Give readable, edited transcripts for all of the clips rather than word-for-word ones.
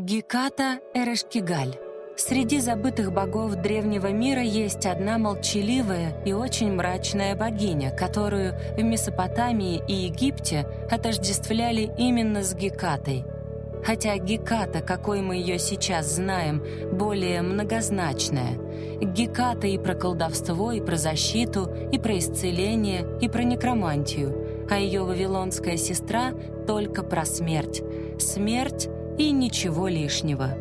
Геката Эрешкигаль. Среди забытых богов древнего мира есть одна молчаливая и очень мрачная богиня, которую в Месопотамии и Египте отождествляли именно с Гекатой. Хотя Геката, какой мы ее сейчас знаем, более многозначная. Геката и про колдовство, и про защиту, и про исцеление, и про некромантию. А ее вавилонская сестра только про смерть. Смерть и ничего лишнего.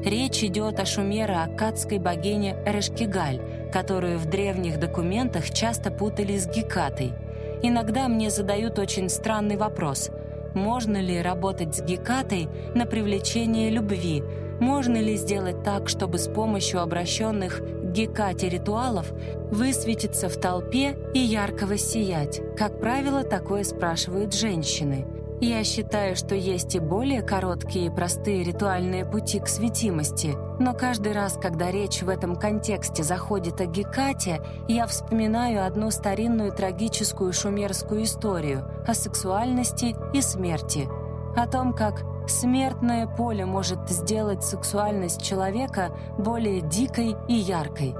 Речь идет о шумеро-аккадской богине Эрешкигаль, которую в древних документах часто путали с Гекатой. Иногда мне задают очень странный вопрос: можно ли работать с Гекатой на привлечение любви? Можно ли сделать так, чтобы с помощью обращенных к Гекате ритуалов высветиться в толпе и ярко воссиять? Как правило, такое спрашивают женщины. Я считаю, что есть и более короткие и простые ритуальные пути к светимости, но каждый раз, когда речь в этом контексте заходит о Гекате, я вспоминаю одну старинную трагическую шумерскую историю о сексуальности и смерти, о том, как смертное поле может сделать сексуальность человека более дикой и яркой.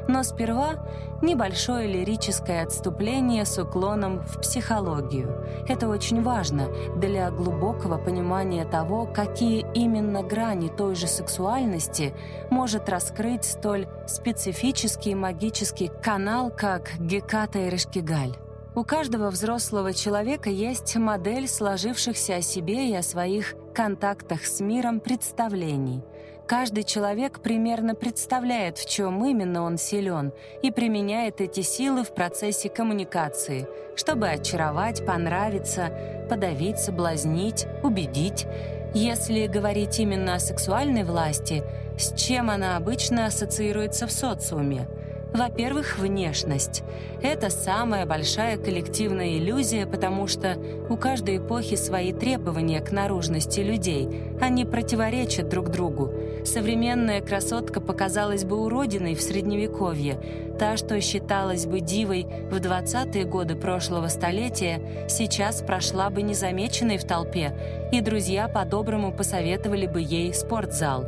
Но сперва небольшое лирическое отступление с уклоном в психологию. Это очень важно для глубокого понимания того, какие именно грани той же сексуальности может раскрыть столь специфический магический канал, как Геката Эрешкигаль. У каждого взрослого человека есть модель сложившихся о себе и о своих контактах с миром представлений. Каждый человек примерно представляет, в чем именно он силен, и применяет эти силы в процессе коммуникации, чтобы очаровать, понравиться, подавить, соблазнить, убедить. Если говорить именно о сексуальной власти, с чем она обычно ассоциируется в социуме? Во-первых, внешность. Это самая большая коллективная иллюзия, потому что у каждой эпохи свои требования к наружности людей. Они противоречат друг другу. Современная красотка показалась бы уродиной в Средневековье. Та, что считалась бы дивой в 20-е годы прошлого столетия, сейчас прошла бы незамеченной в толпе, и друзья по-доброму посоветовали бы ей спортзал.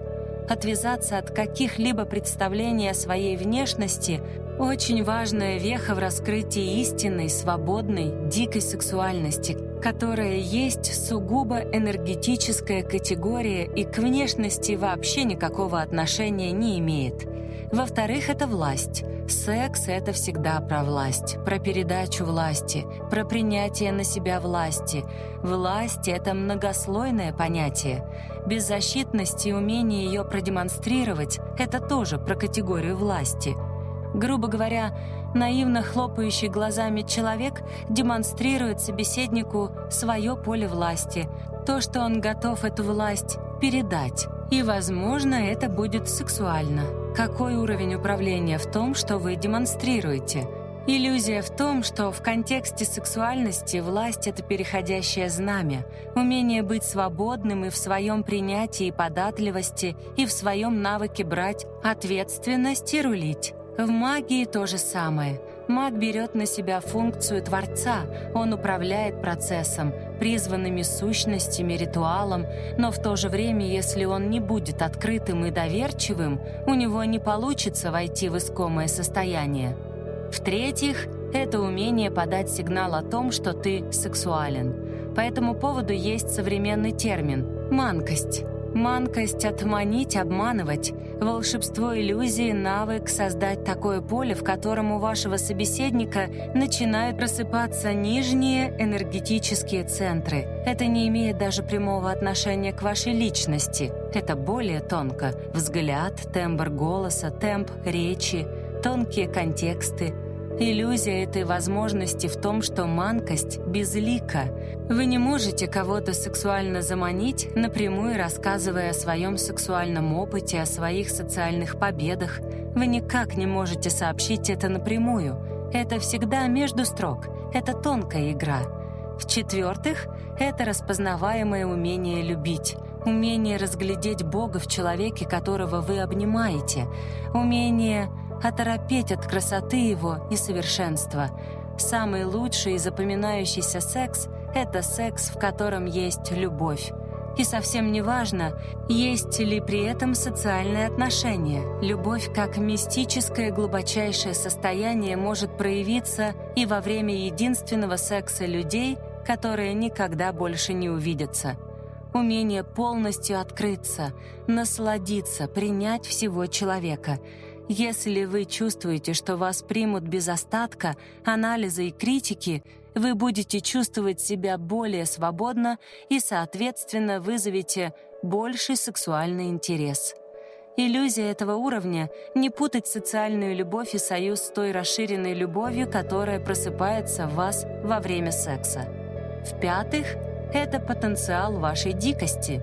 Отвязаться от каких-либо представлений о своей внешности – очень важная веха в раскрытии истинной, свободной, дикой сексуальности, которая есть сугубо энергетическая категория и к внешности вообще никакого отношения не имеет. Во-вторых, это власть. Секс — это всегда про власть, про передачу власти, про принятие на себя власти. Власть — это многослойное понятие. Беззащитность и умение ее продемонстрировать — это тоже про категорию власти. Грубо говоря, наивно хлопающий глазами человек демонстрирует собеседнику свое поле власти, то, что он готов эту власть передать. И, возможно, это будет сексуально. Какой уровень управления в том, что вы демонстрируете? Иллюзия в том, что в контексте сексуальности власть — это переходящее знамя, умение быть свободным и в своем принятии и податливости, и в своем навыке брать ответственность и рулить. В магии то же самое. Маг берет на себя функцию Творца, он управляет процессом, призванными сущностями, ритуалом, но в то же время, если он не будет открытым и доверчивым, у него не получится войти в искомое состояние. В-третьих, это умение подать сигнал о том, что ты сексуален. По этому поводу есть современный термин – манкость. Манкость — отманить, обманывать. Волшебство иллюзии — навык создать такое поле, в котором у вашего собеседника начинают просыпаться нижние энергетические центры. Это не имеет даже прямого отношения к вашей личности. Это более тонко. Взгляд, тембр голоса, темп речи, тонкие контексты. Иллюзия этой возможности в том, что манкость безлика. Вы не можете кого-то сексуально заманить, напрямую рассказывая о своем сексуальном опыте, о своих социальных победах. Вы никак не можете сообщить это напрямую. Это всегда между строк. Это тонкая игра. В-четвертых, это распознаваемое умение любить. Умение разглядеть Бога в человеке, которого вы обнимаете. Умение оторопеть от красоты его и совершенства. Самый лучший и запоминающийся секс — это секс, в котором есть любовь. И совсем не важно, есть ли при этом социальные отношения. Любовь как мистическое глубочайшее состояние может проявиться и во время единственного секса людей, которые никогда больше не увидятся. Умение полностью открыться, насладиться, принять всего человека. Если вы чувствуете, что вас примут без остатка, анализа и критики, вы будете чувствовать себя более свободно и, соответственно, вызовете больший сексуальный интерес. Иллюзия этого уровня — не путать социальную любовь и союз с той расширенной любовью, которая просыпается в вас во время секса. В-пятых, это потенциал вашей дикости.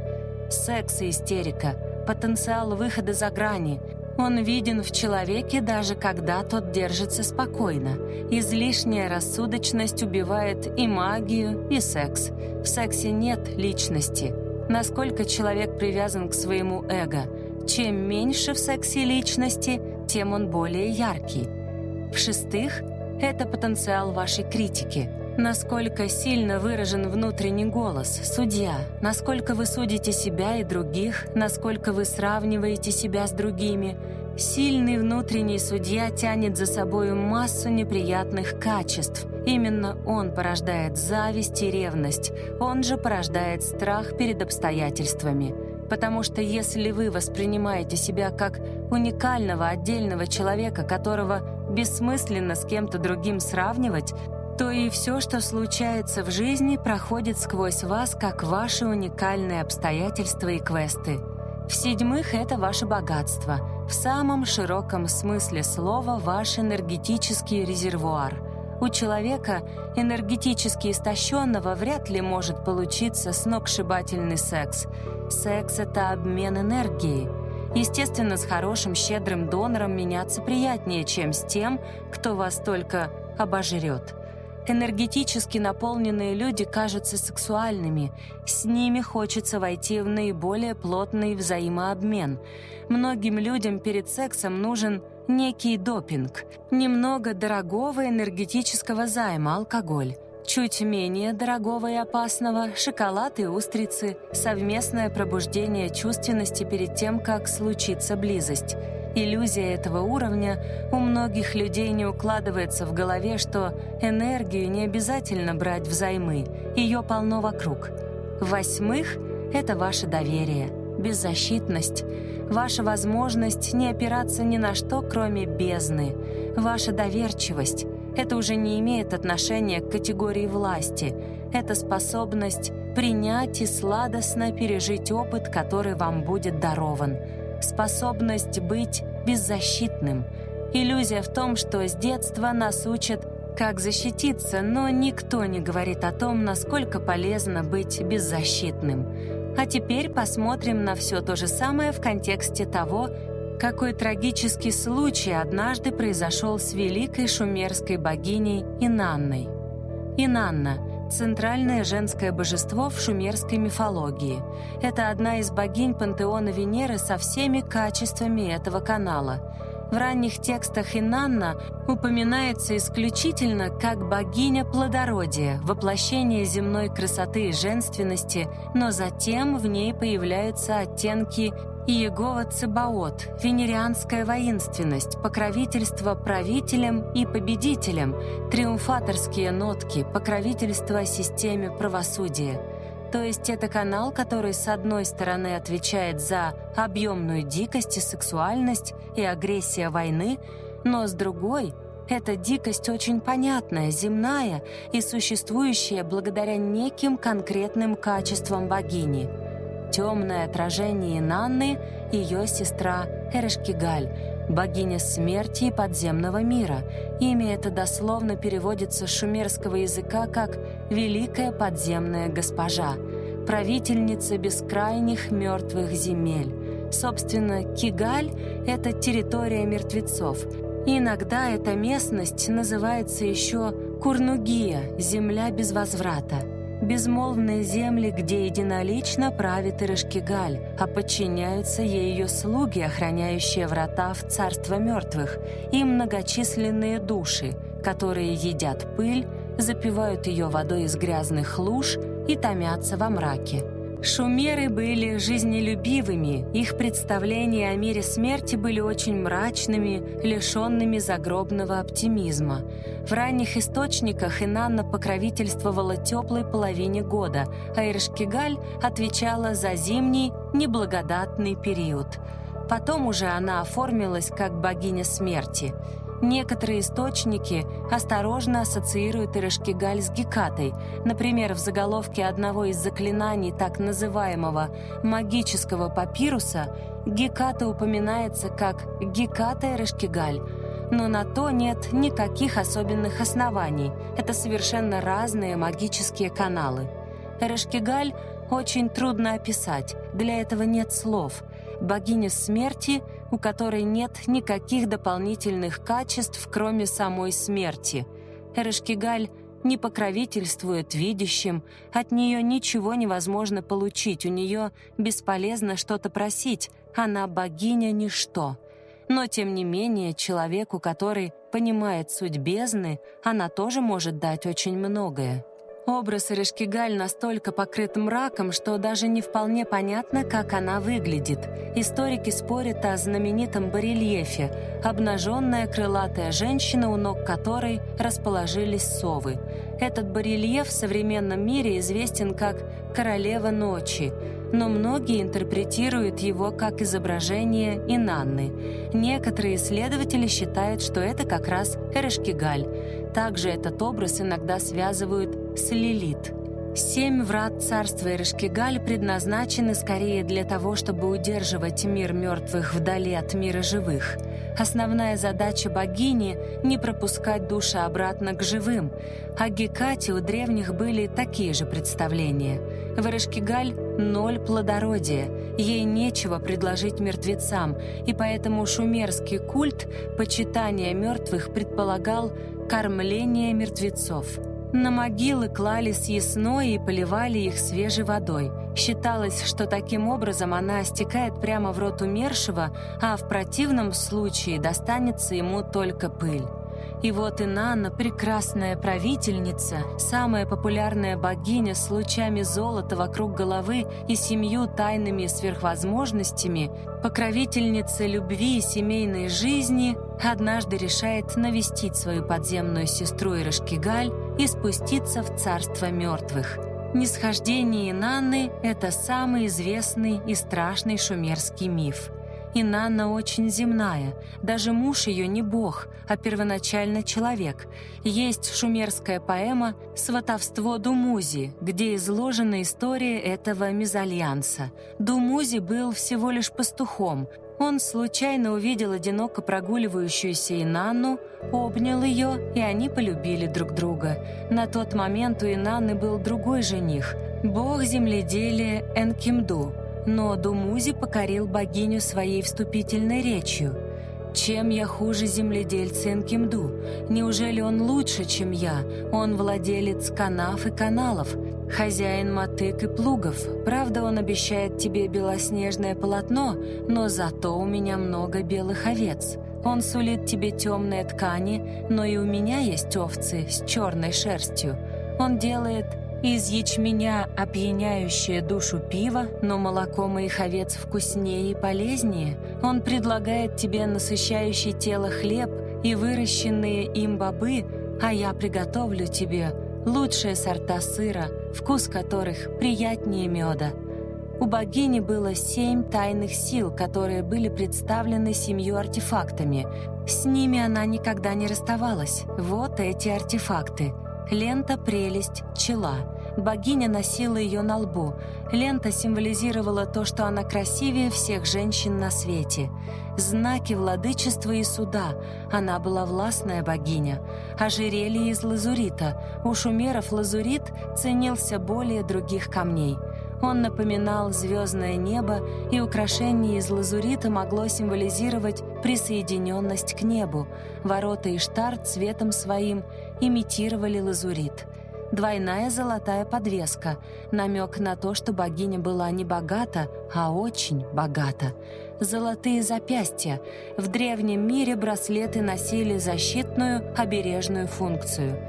Секс и истерика, потенциал выхода за грани. Он виден в человеке, даже когда тот держится спокойно. Излишняя рассудочность убивает и магию, и секс. В сексе нет личности. Насколько человек привязан к своему эго. Чем меньше в сексе личности, тем он более яркий. В-шестых, это потенциал вашей критики. Насколько сильно выражен внутренний голос, судья, насколько вы судите себя и других, насколько вы сравниваете себя с другими. Сильный внутренний судья тянет за собой массу неприятных качеств. Именно он порождает зависть и ревность, он же порождает страх перед обстоятельствами. Потому что если вы воспринимаете себя как уникального отдельного человека, которого бессмысленно с кем-то другим сравнивать, то и все, что случается в жизни, проходит сквозь вас, как ваши уникальные обстоятельства и квесты. В-седьмых, это ваше богатство. В самом широком смысле слова ваш энергетический резервуар. У человека, энергетически истощенного, вряд ли может получиться сногсшибательный секс. Секс — это обмен энергией. Естественно, с хорошим, щедрым донором меняться приятнее, чем с тем, кто вас только обожрет. Энергетически наполненные люди кажутся сексуальными. С ними хочется войти в наиболее плотный взаимообмен. Многим людям перед сексом нужен некий допинг. Немного дорогого энергетического займа, алкоголь. Чуть менее дорогого и опасного – шоколад и устрицы, совместное пробуждение чувственности перед тем, как случится близость. Иллюзия этого уровня у многих людей не укладывается в голове, что энергию не обязательно брать взаймы, ее полно вокруг. В-восьмых, это ваше доверие, беззащитность, ваша возможность не опираться ни на что, кроме бездны, ваша доверчивость. Это уже не имеет отношения к категории власти. Это способность принять и сладостно пережить опыт, который вам будет дарован. Способность быть беззащитным. Иллюзия в том, что с детства нас учат, как защититься, но никто не говорит о том, насколько полезно быть беззащитным. А теперь посмотрим на все то же самое в контексте того, какой трагический случай однажды произошел с великой шумерской богиней Инанной. Инанна — центральное женское божество в шумерской мифологии. Это одна из богинь пантеона Венеры со всеми качествами этого канала. В ранних текстах Инанна упоминается исключительно как богиня плодородия, воплощение земной красоты и женственности, но затем в ней появляются оттенки Иегова Цебаот, венерианская воинственность, покровительство правителям и победителям, триумфаторские нотки, покровительство системе правосудия. То есть это канал, который с одной стороны отвечает за объемную дикость и сексуальность и агрессия войны, но с другой — эта дикость очень понятная, земная и существующая благодаря неким конкретным качествам богини. Темное отражение Инанны — ее сестра Эрешкигаль, богиня смерти и подземного мира. Имя это дословно переводится с шумерского языка как «великая подземная госпожа», правительница бескрайних мертвых земель. Собственно, Кигаль — это территория мертвецов. Иногда эта местность называется еще Курнугия, земля без возврата. Безмолвные земли, где единолично правит Эрешкигаль, а подчиняются ей ее слуги, охраняющие врата в царство мертвых, и многочисленные души, которые едят пыль, запивают ее водой из грязных луж и томятся во мраке. Шумеры были жизнелюбивыми, их представления о мире смерти были очень мрачными, лишенными загробного оптимизма. В ранних источниках Инанна покровительствовала теплой половине года, а Эрeshkigal отвечала за зимний, неблагодатный период. Потом уже она оформилась как богиня смерти. Некоторые источники осторожно ассоциируют Эрeshkigal с Гекатой. Например, в заголовке одного из заклинаний так называемого магического папируса Геката упоминается как Геката Эрeshkigal, но на то нет никаких особенных оснований. Это совершенно разные магические каналы. Эрeshkigal очень трудно описать, для этого нет слов. Богиня смерти, у которой нет никаких дополнительных качеств, кроме самой смерти. Эрeshkigal не покровительствует видящим, от нее ничего невозможно получить, у нее бесполезно что-то просить, она богиня ничто. Но, тем не менее, человеку, который понимает суть бездны, она тоже может дать очень многое. Образ Эрeshkigal настолько покрыт мраком, что даже не вполне понятно, как она выглядит. Историки спорят о знаменитом барельефе — обнаженная крылатая женщина, у ног которой расположились совы. Этот барельеф в современном мире известен как «Королева ночи», но многие интерпретируют его как изображение Инанны. Некоторые исследователи считают, что это как раз Эрeshkigal. Также этот образ иногда связывают с Лилит. 7 врат царства Эрeshkigal предназначены скорее для того, чтобы удерживать мир мертвых вдали от мира живых. Основная задача богини — не пропускать души обратно к живым. О Гекате у древних были такие же представления. В Эрeshkigal 0 плодородия, ей нечего предложить мертвецам, и поэтому шумерский культ почитания мертвых предполагал кормление мертвецов. На могилы клали съестное и поливали их свежей водой. Считалось, что таким образом она стекает прямо в рот умершего, а в противном случае достанется ему только пыль. И вот Инанна, прекрасная правительница, самая популярная богиня с лучами золота вокруг головы и 7 тайными сверхвозможностями, покровительница любви и семейной жизни, однажды решает навестить свою подземную сестру Эрeshkigal и спуститься в царство мертвых. Нисхождение Инанны — это самый известный и страшный шумерский миф. Инанна очень земная, даже муж ее не бог, а первоначально человек. Есть шумерская поэма «Сватовство Думузи», где изложена история этого мезальянса. Думузи был всего лишь пастухом. Он случайно увидел одиноко прогуливающуюся Инанну, обнял ее, и они полюбили друг друга. На тот момент у Инанны был другой жених — бог земледелия Энкимду. Но Думузи покорил богиню своей вступительной речью. «Чем я хуже земледельца Энкимду? Неужели он лучше, чем я? Он владелец канав и каналов, хозяин мотык и плугов. Правда, он обещает тебе белоснежное полотно, но зато у меня много белых овец. Он сулит тебе темные ткани, но и у меня есть овцы с черной шерстью. Он делает из ячменя опьяняющее душу пиво, но молоко моих овец вкуснее и полезнее. Он предлагает тебе насыщающий тело хлеб и выращенные им бобы, а я приготовлю тебе лучшие сорта сыра, вкус которых приятнее меда». У богини было 7 тайных сил, которые были представлены 7 артефактами. С ними она никогда не расставалась. Вот эти артефакты. Лента «Прелесть» чела. Богиня носила ее на лбу. Лента символизировала то, что она красивее всех женщин на свете. Знаки владычества и суда. Она была властная богиня. Ожерелье из лазурита. У шумеров лазурит ценился более других камней. Он напоминал звездное небо, и украшение из лазурита могло символизировать присоединенность к небу. Ворота Иштар цветом своим имитировали лазурит. Двойная золотая подвеска — намек на то, что богиня была не богата, а очень богата. Золотые запястья. В древнем мире браслеты носили защитную, обережную функцию.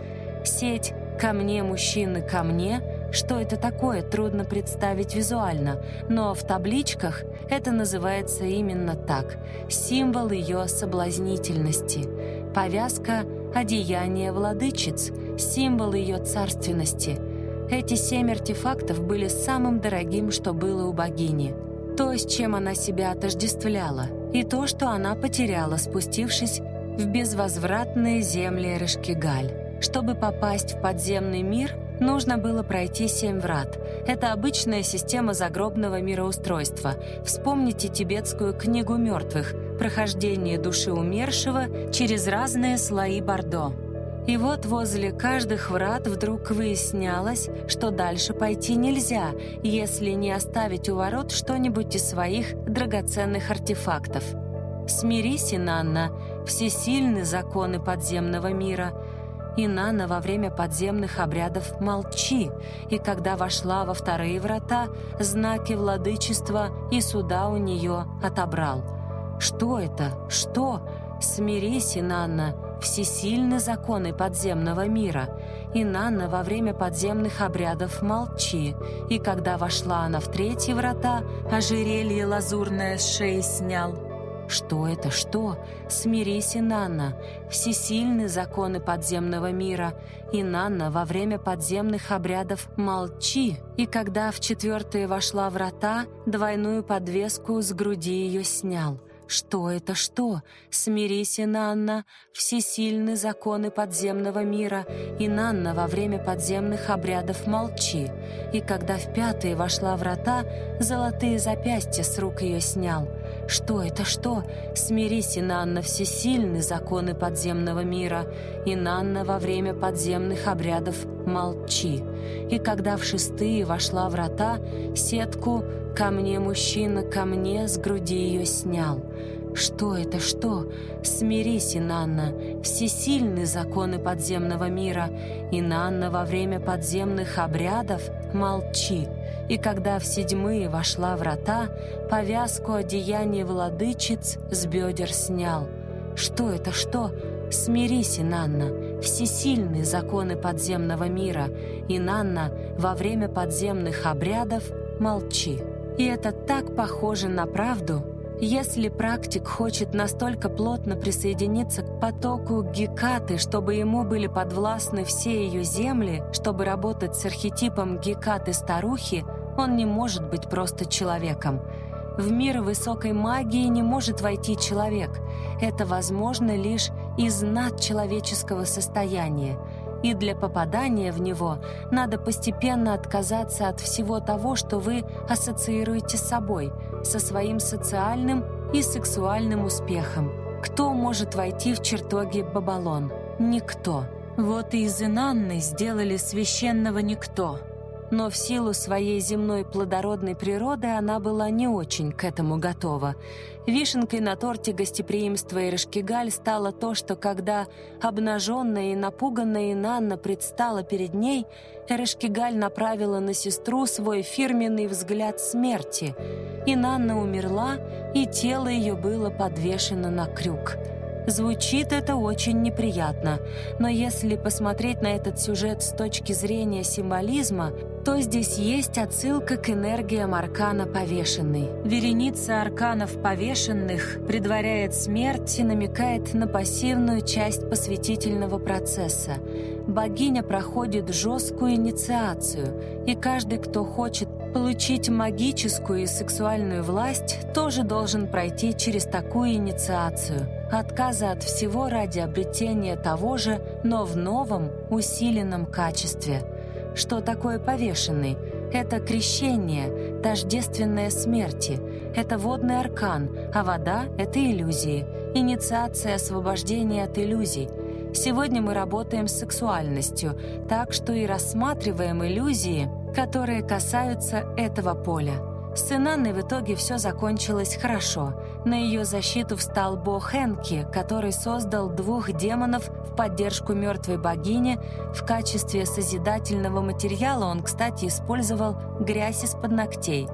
Сеть «Ко мне, мужчины, ко мне», Что это такое, трудно представить визуально, но в табличках это называется именно так – символ ее соблазнительности. Повязка – одеяние владычиц, символ ее царственности. Эти 7 артефактов были самым дорогим, что было у богини. То, с чем она себя отождествляла, и то, что она потеряла, спустившись в безвозвратные земли Эрешкигаль. Чтобы попасть в подземный мир, нужно было пройти 7 врат. Это обычная система загробного мироустройства. Вспомните тибетскую книгу мертвых, прохождение души умершего через разные слои Бордо. И вот возле каждых врат вдруг выяснялось, что дальше пойти нельзя, если не оставить у ворот что-нибудь из своих драгоценных артефактов. «Смирись, Инанна, всесильны законы подземного мира. Инанна во время подземных обрядов молчи, и когда вошла во 2 врата, знаки владычества и суда у нее отобрал». Что это? Что? «Смирись, Инанна, всесильны законы подземного мира. Инанна во время подземных обрядов молчи, и когда вошла она в 3 врата, ожерелье лазурное с шеи снял». Что это? Что? «Смирись, Инанна, всесильны законы подземного мира. Инанна во время подземных обрядов молчи, и когда в 4 вошла врата, двойную подвеску с груди ее снял». Что это? Что? «Смирись, Инанна, всесильны законы подземного мира. Инанна во время подземных обрядов молчи, и когда в 5 вошла врата, золотые запястья с рук ее снял». Что это? Что? «Смирись, Инанна, всесильны законы подземного мира. Инанна во время подземных обрядов молчи, и когда в 6 вошла врата, сетку «Ко мне, мужчина, ко мне» с груди ее снял». Что это? Что? «Смирись, Инанна, всесильны законы подземного мира. Инанна во время подземных обрядов молчи, и когда в 7 вошла врата, повязку одеяния владычиц с бедер снял». Что это? Что? «Смирись, Инанна, всесильны законы подземного мира. Инанна во время подземных обрядов молчи». И это так похоже на правду. Если практик хочет настолько плотно присоединиться к потоку Гекаты, чтобы ему были подвластны все ее земли, чтобы работать с архетипом Гекаты-старухи, он не может быть просто человеком. В мир высокой магии не может войти человек. Это возможно лишь из надчеловеческого состояния. И для попадания в него надо постепенно отказаться от всего того, что вы ассоциируете с собой, со своим социальным и сексуальным успехом. Кто может войти в чертоги Бабалон? Никто. Вот и из Инанны сделали священного никто. Но в силу своей земной плодородной природы она была не очень к этому готова. Вишенкой на торте гостеприимства Эрешкигаль стало то, что когда обнаженная и напуганная Инанна предстала перед ней, Эрешкигаль направила на сестру свой фирменный взгляд смерти. Инанна умерла, и тело ее было подвешено на крюк. Звучит это очень неприятно, но если посмотреть на этот сюжет с точки зрения символизма, то здесь есть отсылка к энергиям аркана повешенной. Вереница арканов повешенных предваряет смерть и намекает на пассивную часть посвятительного процесса. Богиня проходит жесткую инициацию, и каждый, кто хочет получить магическую и сексуальную власть, тоже должен пройти через такую инициацию. Отказа от всего ради обретения того же, но в новом, усиленном качестве. Что такое повешенный? Это крещение, тождественное смерти. Это водный аркан, а вода — это иллюзии. Инициация освобождения от иллюзий. Сегодня мы работаем с сексуальностью, так что и рассматриваем иллюзии, которые касаются этого поля. С Инанной в итоге все закончилось хорошо. На ее защиту встал бог Энки, который создал 2 демонов в поддержку мертвой богини. В качестве созидательного материала он, кстати, использовал грязь из-под ногтей.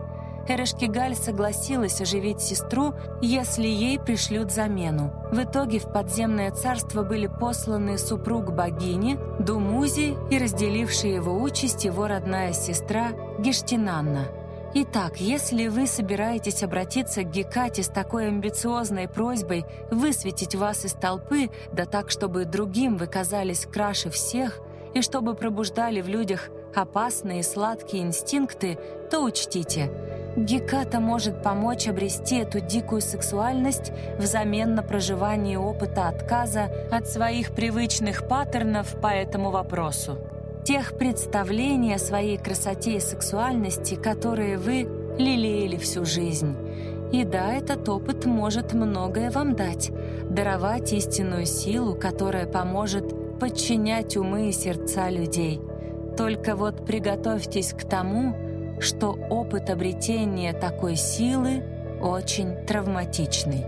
Эрешкигаль согласилась оживить сестру, если ей пришлют замену. В итоге в подземное царство были посланы супруг богини, Думузи и разделившая его участь его родная сестра Гештинанна. Итак, если вы собираетесь обратиться к Гекате с такой амбициозной просьбой высветить вас из толпы, да так, чтобы другим вы казались краше всех, и чтобы пробуждали в людях опасные сладкие инстинкты, то учтите, Геката может помочь обрести эту дикую сексуальность взамен на проживание опыта отказа от своих привычных паттернов по этому вопросу. Тех представлений о своей красоте и сексуальности, которые вы лелеяли всю жизнь. И да, этот опыт может многое вам дать, даровать истинную силу, которая поможет подчинять умы и сердца людей. Только вот приготовьтесь к тому, что опыт обретения такой силы очень травматичный.